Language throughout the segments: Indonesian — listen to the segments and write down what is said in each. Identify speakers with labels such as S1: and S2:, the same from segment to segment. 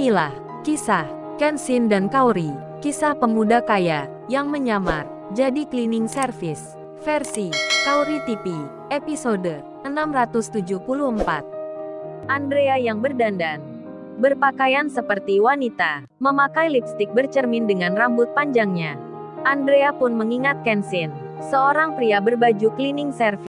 S1: Inilah kisah Kenshin dan Kaori, kisah pemuda kaya yang menyamar jadi cleaning service. Versi Kaori TV, episode 674. Andrea yang berdandan, berpakaian seperti wanita, memakai lipstik bercermin dengan rambut panjangnya. Andrea pun mengingat Kenshin, seorang pria berbaju cleaning service.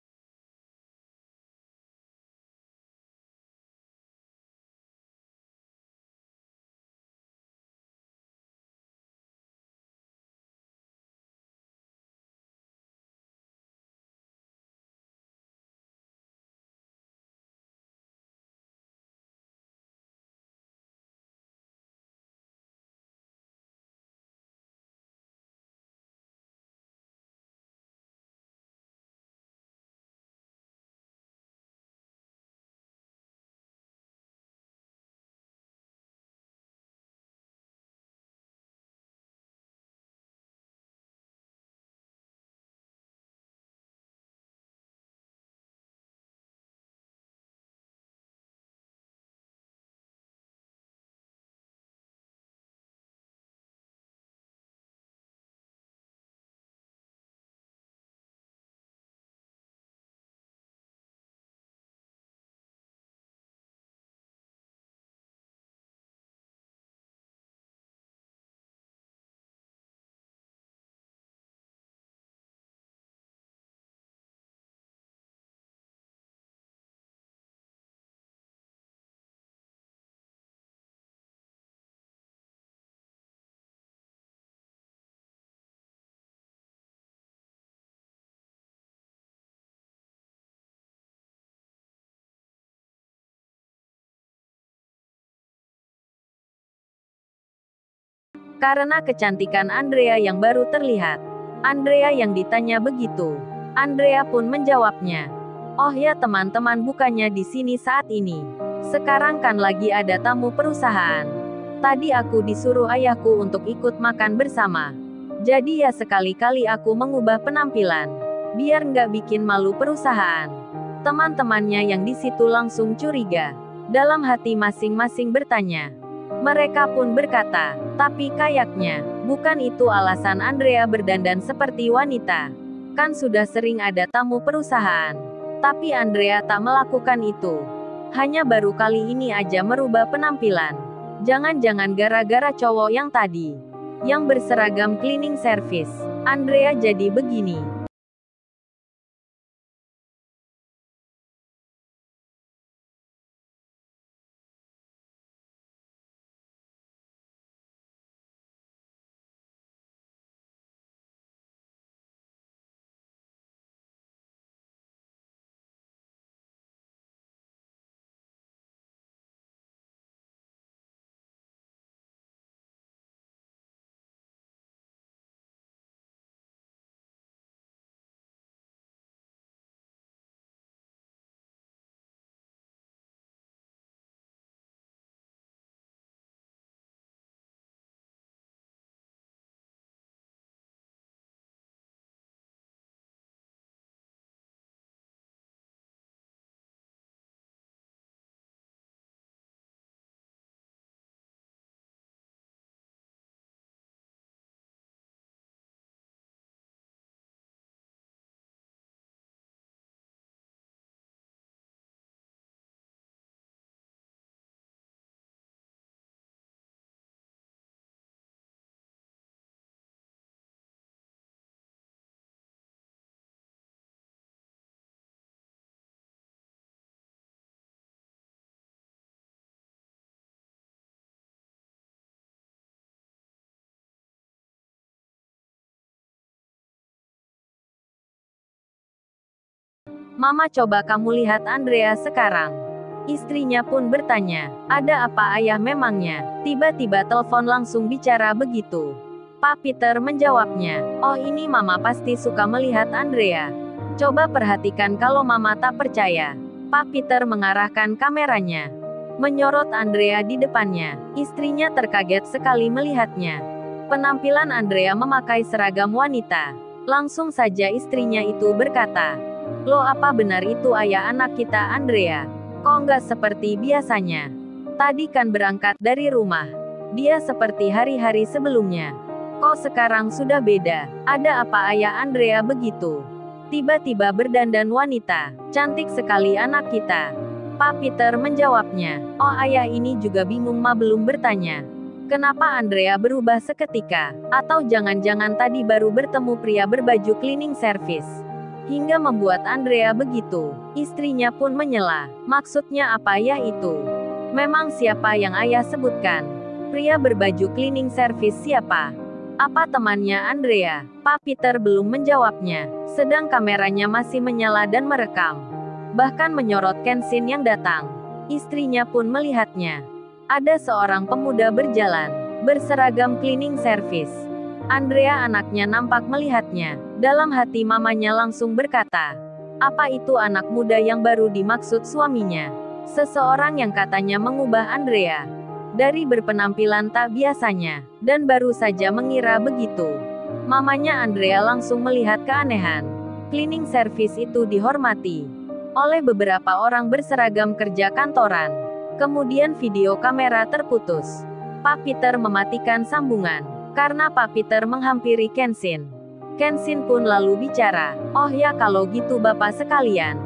S1: Karena kecantikan Andrea yang baru terlihat. Andrea yang ditanya begitu. Andrea pun menjawabnya. Oh ya teman-teman, bukannya di sini saat ini. Sekarang kan lagi ada tamu perusahaan. Tadi aku disuruh ayahku untuk ikut makan bersama. Jadi ya sekali-kali aku mengubah penampilan. Biar nggak bikin malu perusahaan. Teman-temannya yang di situ langsung curiga. Dalam hati masing-masing bertanya. Mereka pun berkata, tapi kayaknya, bukan itu alasan Andrea berdandan seperti wanita. Kan sudah sering ada tamu perusahaan. Tapi Andrea tak melakukan itu. Hanya baru kali ini aja merubah penampilan. Jangan-jangan gara-gara cowok yang tadi, yang berseragam cleaning service, Andrea jadi begini. Mama, coba kamu lihat Andrea sekarang. Istrinya pun bertanya, ada apa ayah memangnya? Tiba-tiba telepon langsung bicara begitu. Pak Peter menjawabnya, oh ini mama pasti suka melihat Andrea. Coba perhatikan kalau mama tak percaya. Pak Peter mengarahkan kameranya. Menyorot Andrea di depannya. Istrinya terkaget sekali melihatnya. Penampilan Andrea memakai seragam wanita. Langsung saja istrinya itu berkata, loh apa benar itu ayah anak kita Andrea? Kok nggak seperti biasanya? Tadi kan berangkat dari rumah. Dia seperti hari-hari sebelumnya. Kok sekarang sudah beda? Ada apa ayah Andrea begitu? Tiba-tiba berdandan wanita. Cantik sekali anak kita. Pak Peter menjawabnya. Oh ayah ini juga bingung belum bertanya. Kenapa Andrea berubah seketika? Atau jangan-jangan tadi baru bertemu pria berbaju cleaning service? Hingga membuat Andrea begitu. Istrinya pun menyela. Maksudnya apa ya itu? Memang siapa yang ayah sebutkan? Pria berbaju cleaning service siapa? Apa temannya Andrea? Pak Peter belum menjawabnya. Sedang kameranya masih menyala dan merekam. Bahkan menyorot Kenshin yang datang. Istrinya pun melihatnya. Ada seorang pemuda berjalan, berseragam cleaning service. Andrea anaknya nampak melihatnya. Dalam hati mamanya langsung berkata, apa itu anak muda yang baru dimaksud suaminya? Seseorang yang katanya mengubah Andrea dari berpenampilan tak biasanya, dan baru saja mengira begitu. Mamanya Andrea langsung melihat keanehan. Cleaning service itu dihormati oleh beberapa orang berseragam kerja kantoran. Kemudian video kamera terputus. Pak Peter mematikan sambungan, karena Pak Peter menghampiri Kenshin. Kenshin pun lalu bicara, oh ya kalau gitu bapak sekalian.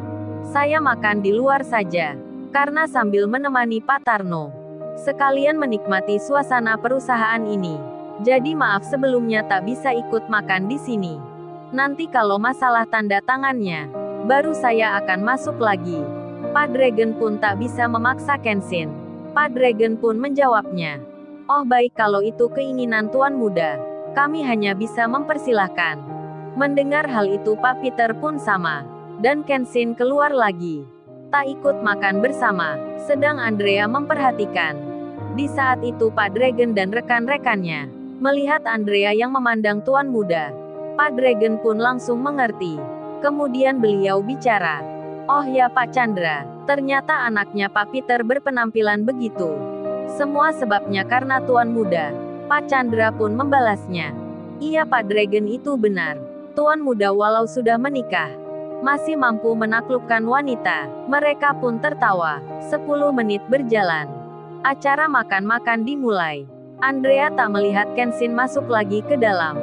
S1: Saya makan di luar saja, karena sambil menemani Pak Tarno. Sekalian menikmati suasana perusahaan ini. Jadi maaf sebelumnya tak bisa ikut makan di sini. Nanti kalau masalah tanda tangannya, baru saya akan masuk lagi. Pak Dragon pun tak bisa memaksa Kenshin. Pak Dragon pun menjawabnya. Oh baik kalau itu keinginan Tuan Muda. Kami hanya bisa mempersilahkan. Mendengar hal itu Pak Peter pun sama. Dan Kenshin keluar lagi. Tak ikut makan bersama. Sedang Andrea memperhatikan. Di saat itu Pak Dragon dan rekan-rekannya melihat Andrea yang memandang Tuan Muda. Pak Dragon pun langsung mengerti. Kemudian beliau bicara. Oh ya Pak Chandra, ternyata anaknya Pak Peter berpenampilan begitu. Semua sebabnya karena Tuan Muda. Pak Chandra pun membalasnya. Iya Pak Dragon itu benar. Tuan Muda walau sudah menikah, masih mampu menaklukkan wanita. Mereka pun tertawa. 10 menit berjalan. Acara makan-makan dimulai. Andrea tak melihat Kenshin masuk lagi ke dalam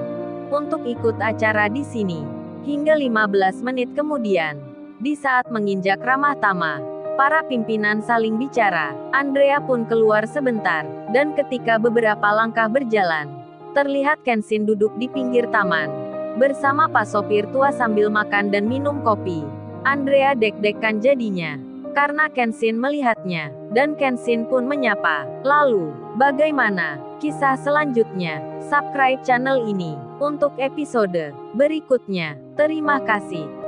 S1: untuk ikut acara di sini. Hingga 15 menit kemudian. Di saat menginjak ramah tamah, para pimpinan saling bicara. Andrea pun keluar sebentar, dan ketika beberapa langkah berjalan, terlihat Kenshin duduk di pinggir taman, bersama Pak sopir tua sambil makan dan minum kopi. Andrea deg-degan jadinya, karena Kenshin melihatnya, dan Kenshin pun menyapa. Lalu, bagaimana kisah selanjutnya? Subscribe channel ini, untuk episode berikutnya. Terima kasih.